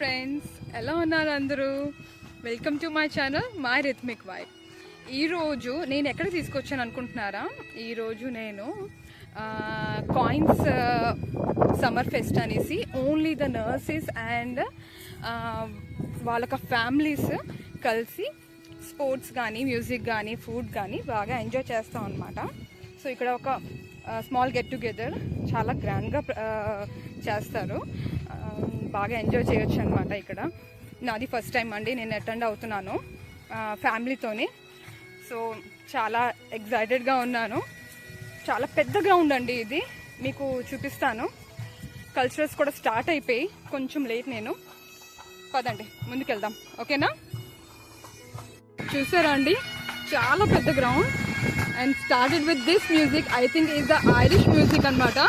Friends, ఎలా ఉన్నారు అందరూ? Welcome to my channel my rhythmic vibe. ఈరోజు నేను ఎక్కడ తీసుకొచ్చాను అనుకుంటున్నారా? ఈరోజు నేను కాయిన్స్ సమ్మర్ ఫెస్ట్ అనేసి ఓన్లీ ద నర్సెస్ అండ్ వాళ్ళ ఫ్యామిలీస్ కలిసి స్పోర్ట్స్ కానీ మ్యూజిక్ కానీ ఫుడ్ కానీ బాగా ఎంజాయ్ చేస్తాం అనమాట. సో ఇక్కడ ఒక స్మాల్ గెట్ టుగెదర్ చాలా గ్రాండ్గా చేస్తారు. బాగా ఎంజాయ్ చేయొచ్చు అనమాట. ఇక్కడ నాది ఫస్ట్ టైం అండి, నేను అటెండ్ అవుతున్నాను ఫ్యామిలీతోని. సో చాలా ఎగ్జైటెడ్గా ఉన్నాను. చాలా పెద్ద గ్రౌండ్ అండి ఇది, మీకు చూపిస్తాను. కల్చరల్స్ కూడా స్టార్ట్ అయిపోయి కొంచెం లేట్. నేను పదండి ముందుకెళ్దాం, ఓకేనా? చూసారా అండి, చాలా పెద్ద ground. And started with this music, I think is the Irish music అనమాట.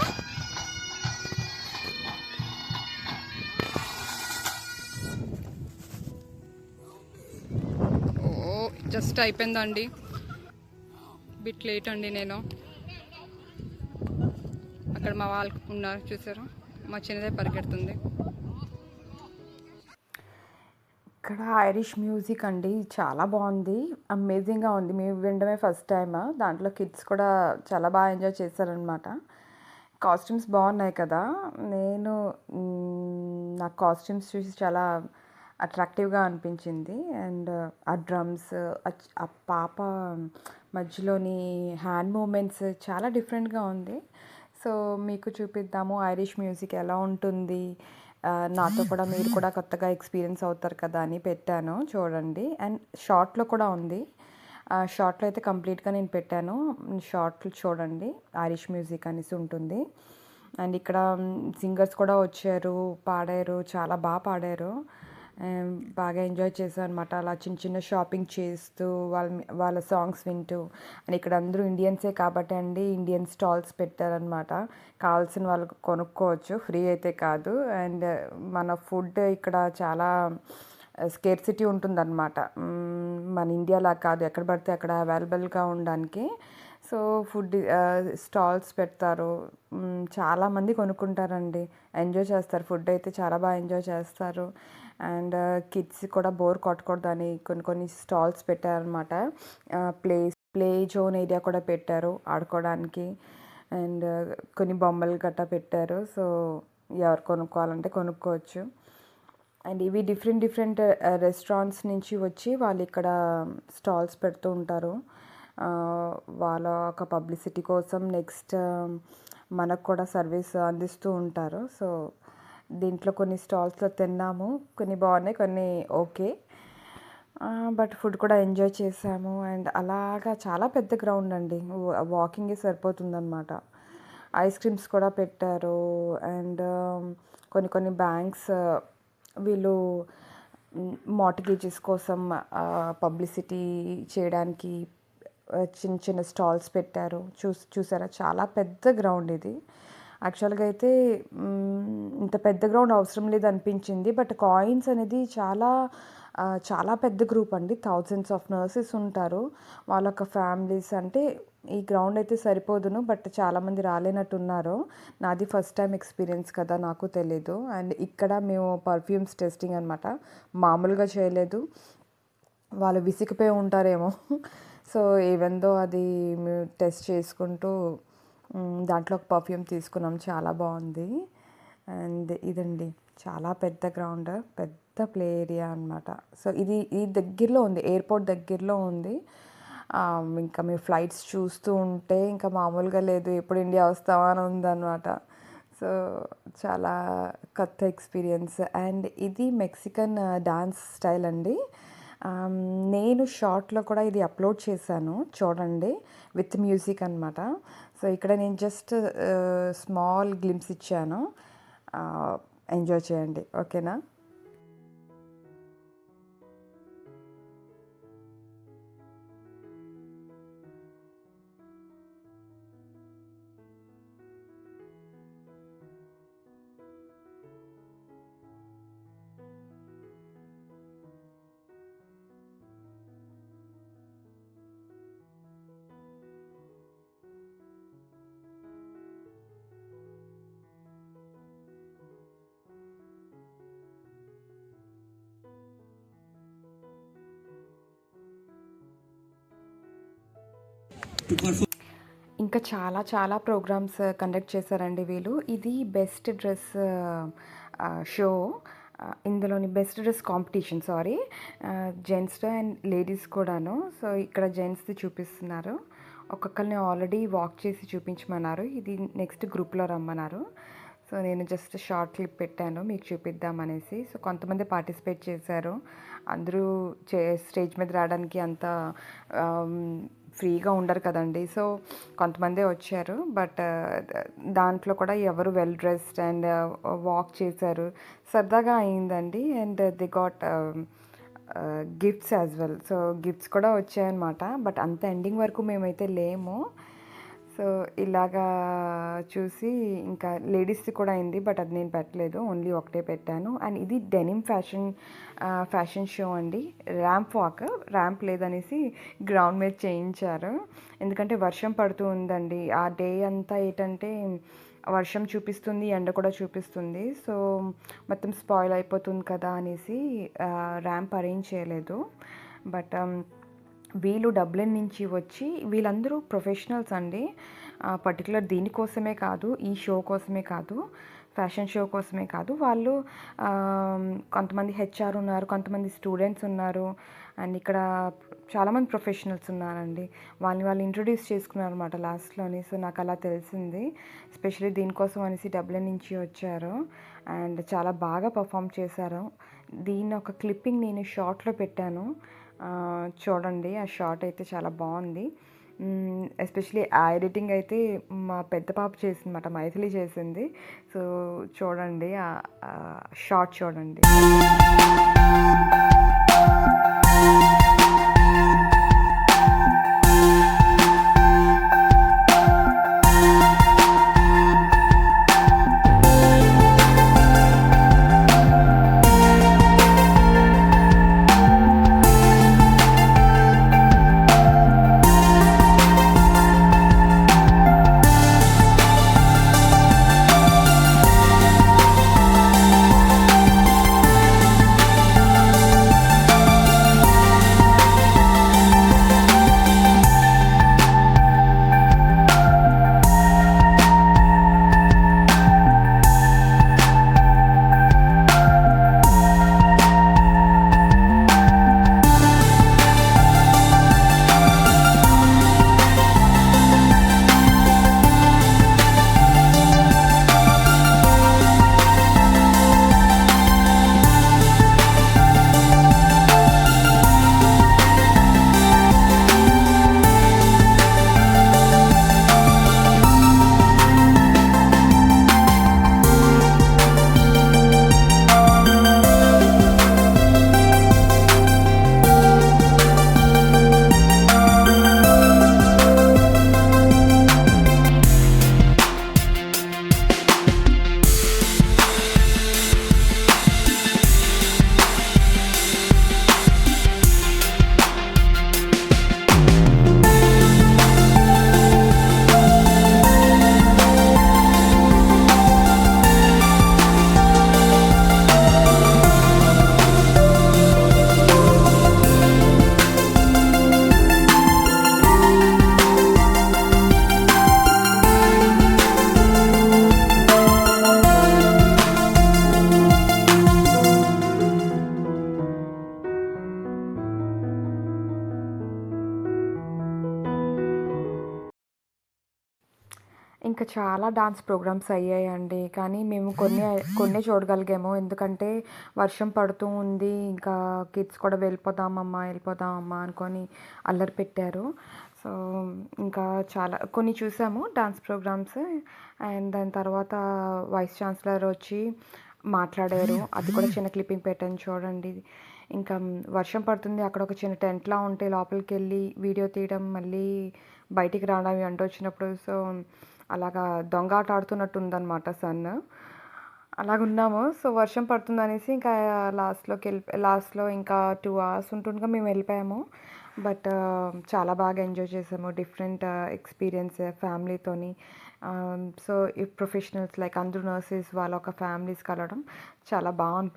జస్ట్ అయిపోయిందండి, బిట్ లేట్ అండి. నేను అక్కడ మా వాళ్ళు ఉన్నారు, చూసారా? మా చిన్నదే పరిగెడుతుంది. ఇక్కడ ఐరిష్ మ్యూజిక్ అండి, చాలా బాగుంది, అమేజింగ్గా ఉంది. మేము వినడమే ఫస్ట్ టైం. దాంట్లో కిడ్స్ కూడా చాలా బాగా ఎంజాయ్ చేశారనమాట. కాస్ట్యూమ్స్ బాగున్నాయి కదా. నా కాస్ట్యూమ్స్ చూసి చాలా అట్రాక్టివ్గా అనిపించింది. అండ్ ఆ డ్రమ్స్, ఆ పాప మధ్యలోని హ్యాండ్ మూమెంట్స్ చాలా డిఫరెంట్గా ఉంది. సో మీకు చూపిద్దాము ఐరిష్ మ్యూజిక్ ఎలా ఉంటుంది. నాతో కూడా మీరు కూడా కొత్తగా ఎక్స్పీరియన్స్ అవుతారు కదా అని పెట్టాను, చూడండి. అండ్ షార్ట్లో కూడా ఉంది. షార్ట్లో అయితే కంప్లీట్గా నేను పెట్టాను, షార్ట్లు చూడండి. ఐరిష్ మ్యూజిక్ అనేసి ఉంటుంది. అండ్ ఇక్కడ సింగర్స్ కూడా వచ్చారు, పాడారు, చాలా బాగా పాడారు. బాగా ఎంజాయ్ చేశాను అనమాట. అలా చిన్న చిన్న షాపింగ్ చేస్తూ వాళ్ళ సాంగ్స్ వింటూ. అండ్ ఇక్కడ అందరూ ఇండియన్సే కాబట్టి అండి, ఇండియన్ స్టాల్స్ పెట్టారనమాట. కావాల్సిన వాళ్ళు కొనుక్కోవచ్చు, ఫ్రీ అయితే కాదు. అండ్ మన ఫుడ్ ఇక్కడ చాలా స్కేర్సిటీ ఉంటుందన్నమాట. మన ఇండియాలా కాదు, ఎక్కడ పడితే అక్కడ అవైలబుల్గా ఉండడానికి. సో ఫుడ్ స్టాల్స్ పెడతారు, చాలామంది కొనుక్కుంటారండి, ఎంజాయ్ చేస్తారు. ఫుడ్ అయితే చాలా బాగా ఎంజాయ్ చేస్తారు. అండ్ కిడ్స్ కూడా బోర్ కొట్టకూడదని కొన్ని స్టాల్స్ పెట్టారనమాట. ప్లే జోన్ ఏరియా కూడా పెట్టారు ఆడుకోవడానికి. అండ్ కొన్ని బొమ్మలు గట్టా పెట్టారు. సో ఎవరు కొనుక్కోవాలంటే కొనుక్కోవచ్చు. అండ్ ఇవి డిఫరెంట్ రెస్టారెంట్స్ నుంచి వచ్చి వాళ్ళు ఇక్కడ స్టాల్స్ పెడుతూ ఉంటారు. వాళ్ళ ఒక పబ్లిసిటీ కోసం, నెక్స్ట్ మనకు కూడా సర్వీస్ అందిస్తూ ఉంటారు. సో దీంట్లో కొన్ని స్టాల్స్లో తిన్నాము, కొన్ని బాగున్నాయి, కొన్ని ఓకే. బట్ ఫుడ్ కూడా ఎంజాయ్ చేసాము. అండ్ అలాగా చాలా పెద్ద గ్రౌండ్ అండి, వాకింగే సరిపోతుందన్నమాట. ఐస్ క్రీమ్స్ కూడా పెట్టారు. అండ్ కొన్ని బ్యాంక్స్ వీళ్ళు మార్టిగేజెస్ కోసం పబ్లిసిటీ చేయడానికి చిన్న చిన్న స్టాల్స్ పెట్టారు. చూసారా, చాలా పెద్ద గ్రౌండ్ ఇది. యాక్చువల్గా అయితే ఇంత పెద్ద గ్రౌండ్ అవసరం లేదు అనిపించింది. బట్ కాయిన్స్ అనేది చాలా పెద్ద గ్రూప్ అండి, థౌజండ్స్ ఆఫ్ నర్సెస్ ఉంటారు. వాళ్ళ ఫ్యామిలీస్ అంటే ఈ గ్రౌండ్ అయితే సరిపోదును, బట్ చాలామంది రాలేనట్టున్నారు. నాది ఫస్ట్ టైం ఎక్స్పీరియన్స్ కదా, నాకు తెలీదు. అండ్ ఇక్కడ మేము పర్ఫ్యూమ్స్ టెస్టింగ్ అనమాట, మామూలుగా చేయలేదు. వాళ్ళు విసిగిపోయి ఉంటారేమో. సో ఏవెందో అది మేము టెస్ట్ చేసుకుంటూ దాంట్లో ఒక పర్ఫ్యూమ్ తీసుకున్నాం, చాలా బాగుంది. అండ్ ఇదండి, చాలా పెద్ద గ్రౌండ్, పెద్ద ప్లే ఏరియా అనమాట. సో ఈ దగ్గరలో ఉంది, ఎయిర్పోర్ట్ దగ్గరలో ఉంది. ఇంకా మేము ఫ్లైట్స్ చూస్తూ ఉంటే ఇంకా మామూలుగా లేదు, ఎప్పుడు ఇండియా వస్తామా అని ఉందన్నమాట. సో చాలా కొత్త ఎక్స్పీరియన్స్. అండ్ ఇది మెక్సికన్ డాన్స్ స్టైల్ అండి. నేను షార్ట్లో కూడా ఇది అప్లోడ్ చేశాను, చూడండి, విత్ మ్యూజిక్ అనమాట. సో ఇక్కడ నేను జస్ట్ స్మాల్ గ్లిమ్స్ ఇచ్చాను, ఎంజాయ్ చేయండి, ఓకేనా? ఇంకా చాలా చాలా ప్రోగ్రామ్స్ కండక్ట్ చేశారండి వీళ్ళు. ఇది బెస్ట్ డ్రెస్ షో. ఇందులోని best dress competition, sorry. Gents and ladies కూడాను. సో ఇక్కడ జెంట్స్ది చూపిస్తున్నారు. ఒక్కొక్కరిని ఆల్రెడీ వాక్ చేసి చూపించమన్నారు. ఇది నెక్స్ట్ గ్రూప్లో రమ్మన్నారు. సో నేను జస్ట్ షార్ట్ క్లిప్ పెట్టాను మీకు చూపిద్దామనేసి. సో కొంతమంది పార్టిసిపేట్ చేశారు. అందరూ స్టేజ్ మీద రావడానికి అంత ఫ్రీగా ఉండరు కదండి. సో కొంతమందే వచ్చారు. బట్ దాంట్లో కూడా ఎవరు వెల్ డ్రెస్డ్ అండ్ వాక్ చేశారు. సరదాగా అయిందండి. And the got gifts as well. So gifts కూడా వచ్చాయన్నమాట. బట్ అంత ఎండింగ్ వరకు మేమైతే లేము. సో ఇలాగా చూసి ఇంకా లేడీస్ది కూడా అయింది. బట్ అది నేను పెట్టలేదు, ఓన్లీ ఒకటే పెట్టాను. అండ్ ఇది డెనిమ్ ఫ్యాషన్ షో అండి. ర్యాంప్ లేదనేసి గ్రౌండ్ మీద చేయించారు. ఎందుకంటే వర్షం పడుతూ ఉందండి. ఆ డే అంతా ఏంటంటే వర్షం చూపిస్తుంది, ఎండ కూడా చూపిస్తుంది. సో మొత్తం స్పాయిల్ అయిపోతుంది కదా అనేసి ర్యాంప్ అరేంజ్ చేయలేదు. బట్ వీళ్ళు డబ్లిన్ నుంచి వచ్చి వీళ్ళందరూ ప్రొఫెషనల్స్ అండి. పర్టికులర్ దీనికోసమే కాదు, ఈ షో కోసమే కాదు, ఫ్యాషన్ షో కోసమే కాదు. వాళ్ళు కొంతమంది హెచ్ఆర్ ఉన్నారు, కొంతమంది స్టూడెంట్స్ ఉన్నారు. అండ్ ఇక్కడ చాలామంది ప్రొఫెషనల్స్ ఉన్నారండి. వాళ్ళు ఇంట్రొడ్యూస్ చేసుకున్నారు అనమాట లాస్ట్లోని. సో నాకు అలా తెలిసింది. ఎస్పెషల్లీ దీనికోసం అనేసి డబ్లిన్ నుంచి వచ్చారు. అండ్ చాలా బాగా పర్ఫామ్ చేశారు. దీన్ని ఒక క్లిప్పింగ్ నేను షార్ట్లో పెట్టాను. చూడండి, ఆ షార్ట్ అయితే చాలా బాగుంది. ఎస్పెషలీ ఆ ఎడిటింగ్ అయితే మా పెద్ద పాప చేసిందన్నమాట, మైథిలి చేసింది. సో చూడండి, షార్ట్ చూడండి. ఇంకా చాలా డాన్స్ ప్రోగ్రామ్స్ అయ్యాయండి. కానీ మేము కొన్నే చూడగలిగాము. ఎందుకంటే వర్షం పడుతూ ఉంది. ఇంకా కిడ్స్ కూడా వెళ్ళిపోదామమ్మా అనుకొని అల్లరి పెట్టారు. సో ఇంకా కొన్ని చూసాము డాన్స్ ప్రోగ్రామ్స్. అండ్ దాని తర్వాత వైస్ ఛాన్సలర్ వచ్చి మాట్లాడారు. అది కూడా చిన్న క్లిప్పింగ్ పెట్టాను చూడండి. ఇంకా వర్షం పడుతుంది, అక్కడ ఒక చిన్న టెంట్లా ఉంటే లోపలికి వెళ్ళి వీడియో తీయడం, మళ్ళీ బయటికి రావడం ఇవంటూ వచ్చినప్పుడు. సో అలాగా దొంగ ఆట ఆడుతున్నట్టు ఉందన్నమాట సన్. అలాగున్నాము. సో వర్షం పడుతుందనేసి ఇంకా లాస్ట్లో ఇంకా 2 hours ఉంటుండగా మేము వెళ్ళిపోయాము. బట్ చాలా బాగా ఎంజాయ్ చేసాము. డిఫరెంట్ ఎక్స్పీరియన్స్ ఫ్యామిలీతోని. సో ఈ ప్రొఫెషనల్స్ లైక్ అందరూ నర్సెస్ వాళ్ళ ఒక ఫ్యామిలీస్ కలవడం చాలా బాగా అనిపించింది.